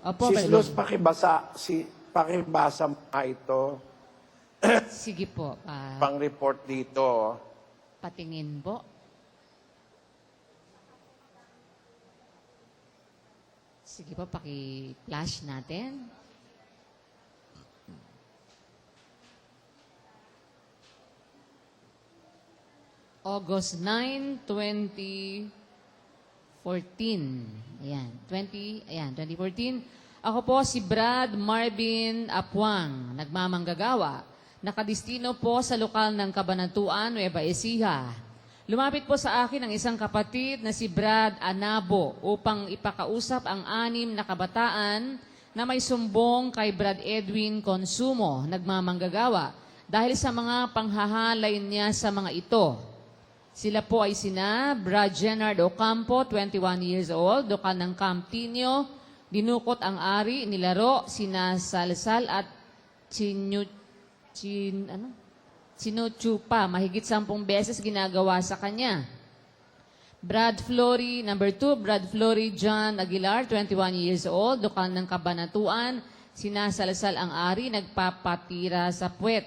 Opo, Sis Luz, pakibasa mo nga ito, sige po. pang-report dito. Patingin po. Sige po, paki-flash natin. August 9, 2014. Ayan, 2014. Ako po si Brad Marvin Apuang, nagmamanggagawa. Nakadistino po sa lokal ng Cabanatuan, Nueva Ecija. Lumapit po sa akin ang isang kapatid na si Brad Anabo upang ipakausap ang 6 na kabataan na may sumbong kay Brad Edwin Consumo, nagmamanggagawa, dahil sa mga panghahalay niya sa mga ito. Sila po ay sina Brad Jenard Ocampo, 21 years old, lokal ng Camptinio. Dinukot ang ari, nilaro, sina Salsal at Sinuchupa. Mahigit 10 beses ginagawa sa kanya. Brad Flory, number 2, Brad Flory John Aguilar, 21 years old, lokal ng Cabanatuan. Sinasalasal ang ari, nagpapatira sa puwet.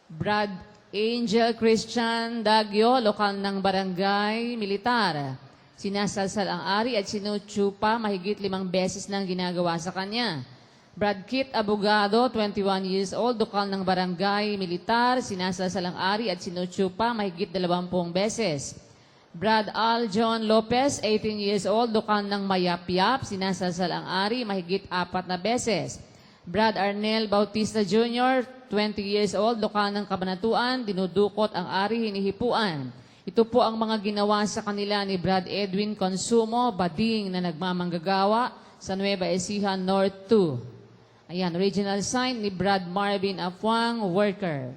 Brad Angel Christian Dagyo, lokal ng Barangay Militar. Sinasalsal ang ari at sinuchupa mahigit 5 beses nang ginagawa sa kanya. Brad Kit Abogado, 21 years old, lokal ng Barangay Militar. Sinasalsal ang ari at sinuchupa mahigit 20 beses. Brad Al John Lopez, 18 years old, lokal ng Mayapyap. Sinasalsal ang ari mahigit 4 na beses. Brad Arnel Bautista Jr., 20 years old, lokal ng Cabanatuan. Dinudukot ang ari, hinihipuan. Ito po ang mga ginawa sa kanila ni Brad Edwin Consumo, bading na nagmamanggagawa sa Nueva Ecija North 2. Ayan, original sign ni Brad Marvin Afuang, worker.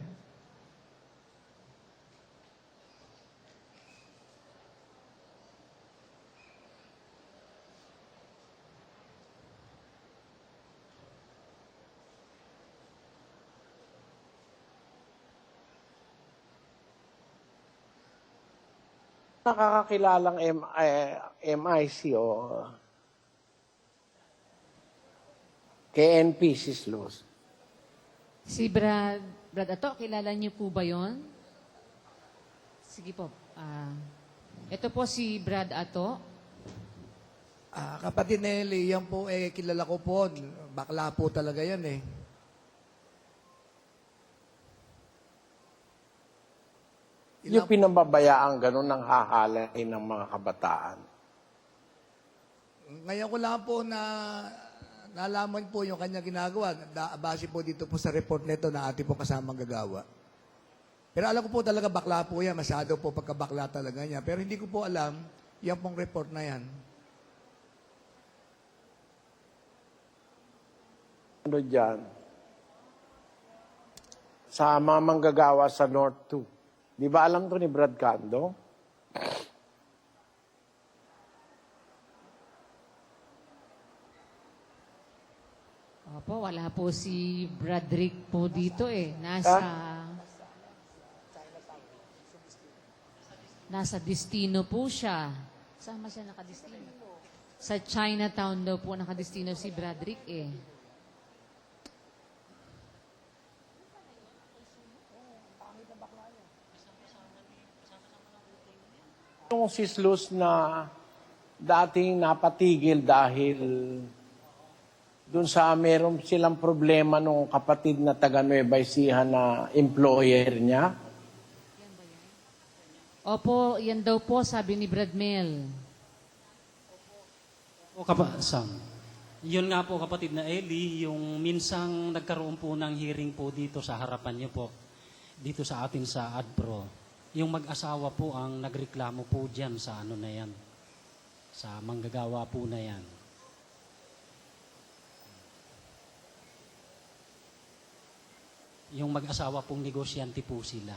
Nakakakilalang MIC o KNP, Sis Luz. Si Brad Ato, kilala niyo po ba yon? Sige po. Ito po si Brad Ato. Kapatid Nelly, yan po kilala ko po. Bakla po talaga yan eh. Yung pinababayaan ganun ng hahalay ng mga kabataan. Ngayon ko lang po na nalaman po yung kanya ginagawa. Base po dito po sa report nito na ating po kasamang gagawa. Pero alam ko po talaga bakla po yan. Masyado po pagkabakla talaga niya. Pero hindi ko po alam yan pong report na yan. Ano dyan? Sa mga manggagawa sa North 2. Di ba alam to ni Brad Cando? Opo, wala po si Bradrick po dito eh. Nasa destino po siya. Saan siya nakadestino? Sa Chinatown daw po nakadestino si Bradrick eh. Yung Sis Luz na dating napatigil dahil dun sa meron silang problema nung kapatid na taga Nueva Ecija na employer niya. Opo, yan daw po sabi ni Brad Mel. O Sam, yun nga po kapatid na Eli, yung minsang nagkaroon po ng hearing po dito sa harapan niyo po, dito sa atin sa ADPRO. Yung mag-asawa po ang nagreklamo po dyan sa ano na yan, sa manggagawa po na yan. Yung mag-asawa pong negosyante po sila.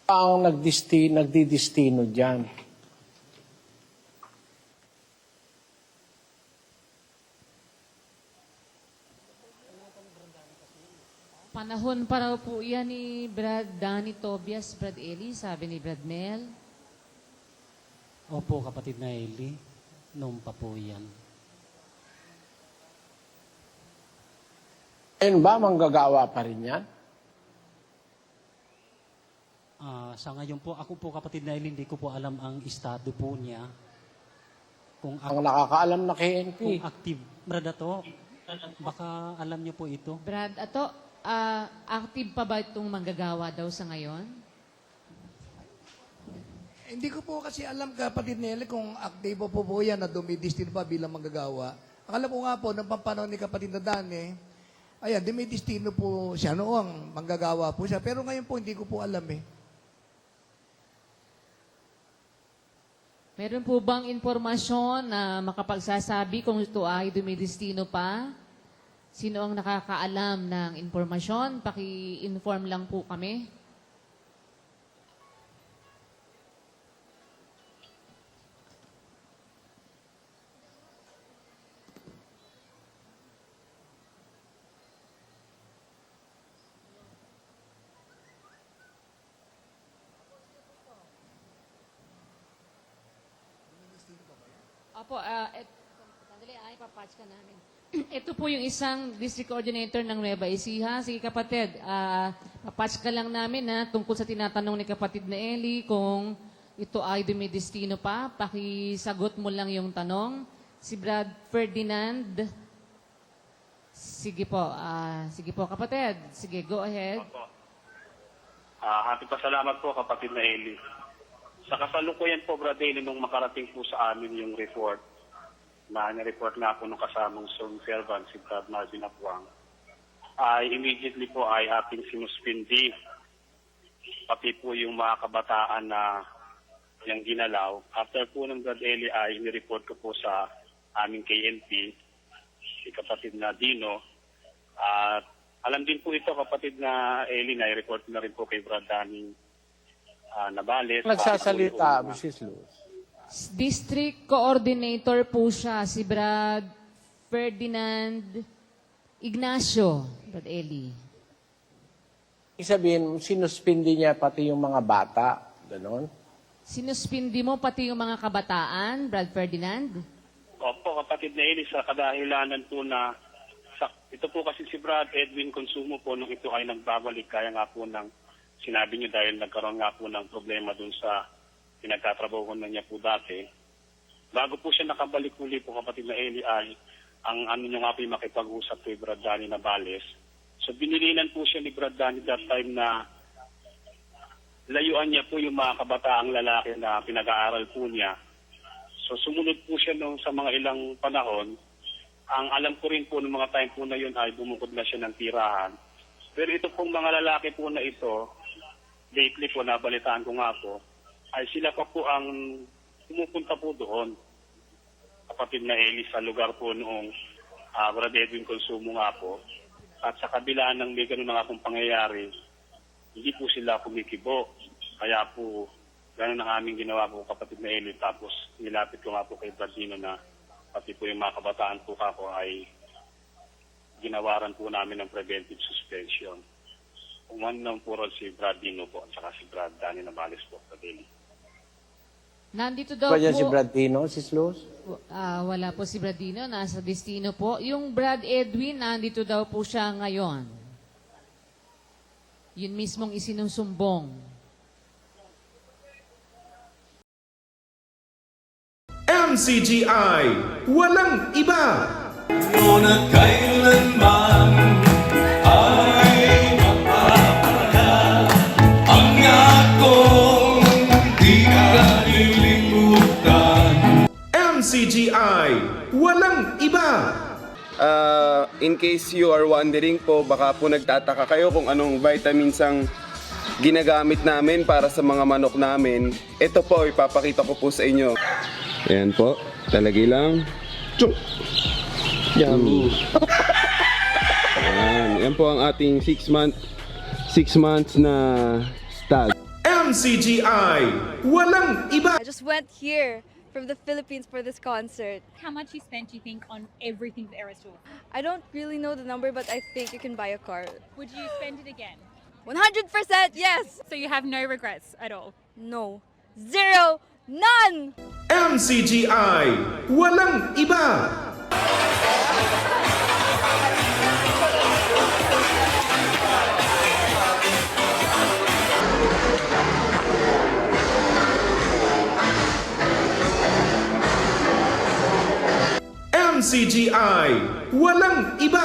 Ang nagdidestino dyan. Panahon pa raw po yan ni Brad Danny Tobias, Brad Eli, sabi ni Brad Mel. Opo kapatid na Eli, noon pa po yan. Ayun ba, manggagawa pa rin yan? Sa ngayon po, ako po kapatid na Eli, hindi ko po alam ang estado po niya. Kung, Ang nakakaalam na KNP. kung active. Brad Ato, baka alam niyo po ito. Brad, ato, active pa ba itong manggagawa daw sa ngayon? Hindi ko po kasi alam, kapatid Nelly, kung aktibo po yan na dumidistin pa bilang manggagawa. Akala ko nga po, nung pampanaw ni kapatid na Dane, ayan, dumidistino po siya noong manggagawa po siya. Pero ngayon po, hindi ko po alam eh. Meron po bang impormasyon na makapagsasabi kung ito ay dumidestino pa? Sino ang nakakaalam ng impormasyon? Paki-inform lang po kami. Opo, sandali, papatch ka namin. Ito po yung isang district coordinator ng Nueva Ecija. Sige kapatid, papatch ka lang namin tungkol sa tinatanong ni kapatid na Eli kung ito ay dumidestino pa. Pakisagot mo lang yung tanong. Si Brad Ferdinand. Sige po kapatid. Sige, go ahead. Opo. Happy pasalamat po kapatid na Eli. Sa kasalukuyan po, Brad Eli, nung makarating po sa amin yung report, na nireport nga po nung kasamang servant, si Brad Marvin Apuang, ay immediately po ay ating sinuspindi. Pati po yung mga kabataan na yung ginalaw. After po ng Brad Eli ay nireport ko po sa aming KNP, si kapatid na Dino. At alam din po ito, kapatid na Eli, na i-report na rin po kay Brad Danny Nabales. Nagsasalita, Mrs. Luz. District Coordinator po siya, si Brad Ferdinand Ignacio, Brad Eli. Sabihin, sinuspindi niya pati yung mga bata. Ganon. Sinuspindi mo pati yung mga kabataan, Brad Ferdinand? Opo, kapatid na Eli, sa kadahilanan po na ito po kasi si Brad Edwin Consumo po nung ito ay nagbabalik, kaya nga po ng sinabi niyo dahil nagkaroon nga po ng problema dun sa pinagtatrabaho na niya po dati. Bago po siya nakabalik muli po, kapatid na Eli, ay ang ano niyo nga po yung makipag-usap kay Brad Danny Nabales. So binilinan po siya ni Brad Danny that time na layuan niya po yung mga kabataang lalaki na pinag-aaral po niya. So sumunod po siya nung sa mga ilang panahon. Ang alam ko rin po ng mga time po na yun ay bumukod na siya ng tirahan. Pero ito pong mga lalaki po na ito, lately po, nabalitaan ko nga po, ay sila pa po ang pumupunta po doon. Kapatid na Eli, sa lugar po noong Brad Edwin Consumo nga po. At sa kabila ng may ganun na nga pong pangyayari, hindi po sila kumikibo. Kaya po, ganun ang aming ginawa po, kapatid na Eli. Tapos nilapit ko nga po kay Brad Dino na pati po yung mga kabataan po kako ay ginawaran po namin ng preventive suspension. Umanong po rin si Brad Dino po at saka si Brad Danny Nabales po sa daily. Nandito daw Pa dyan po, si Brad Tino, Sis Luz? wala po si Brad Dino, nasa destino po. Yung Brad Edwin, nandito daw po siya ngayon. Yun mismong isinusumbong. MCGI, walang iba. Noon at kailanman ay mapapala ang akong di kalilimutan. MCGI, walang iba. In case you are wondering po, baka po nagtataka kayo kung anong vitamins ang ginagamit namin para sa mga manok namin. Ito po, ipapakita ko po sa inyo. Ayan po, talagay lang. Tsuk! Yan. Yan po ang ating 6 months na stag. MCGI, walang iba. I just went here from the Philippines for this concert. How much you spent, you think, on everything the Eras Tour? I don't really know the number, but I think you can buy a car. Would you spend it again? 100% yes! So you have no regrets at all? No. Zero. None! MCGI, walang iba. Jam CGI, walang iba.